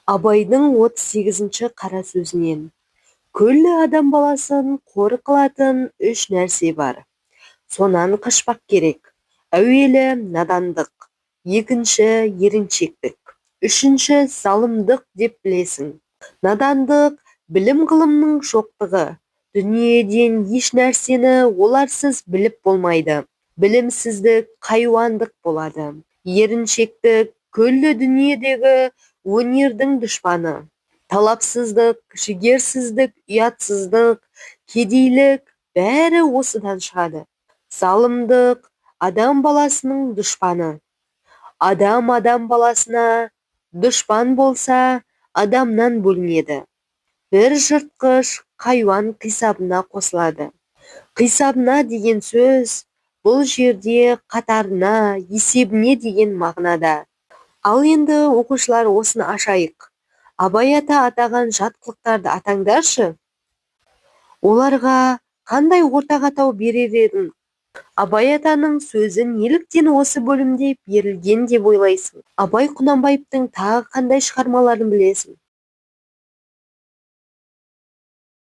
Абайдың 38-ші қара сөзінен. Күллі адам баласын қор қылатын үш нәрсе бар. Сонан қашпақ керек. Әуелі надандық, екінші еріншектік, үшінші залымдық деп білесің. Надандық білім ғылымның жоқтығы. Дүниеден еш нәрсені оларсыз біліп болмайды. Білімсіздік қайуандық болады. Еріншектік күллі дүниедегі өнердің дұшпаны. Талапсыздық, жігерсіздік, ұятсыздық, кедейлік бәрі осыдан шығады. Залымдық адам баласының дұшпаны. Адам баласына дұшпан болса, адамнан бөлінеді. Бір жыртқыш хайуан қисабына қосылады. Қисабына деген сөз бұл жерде қатарына, есебіне деген мағынада. Ал енді оқушылар осыны ашайық. Абай ата атаған жат қылықтарды атаңдаршы. Оларға қандай ортақ атау берер едің? Абай атаның сөзі неліктен осы бөлімде берілген деп ойлайсың? Абай Құнанбаевтың тағы қандай шығармаларын білесің?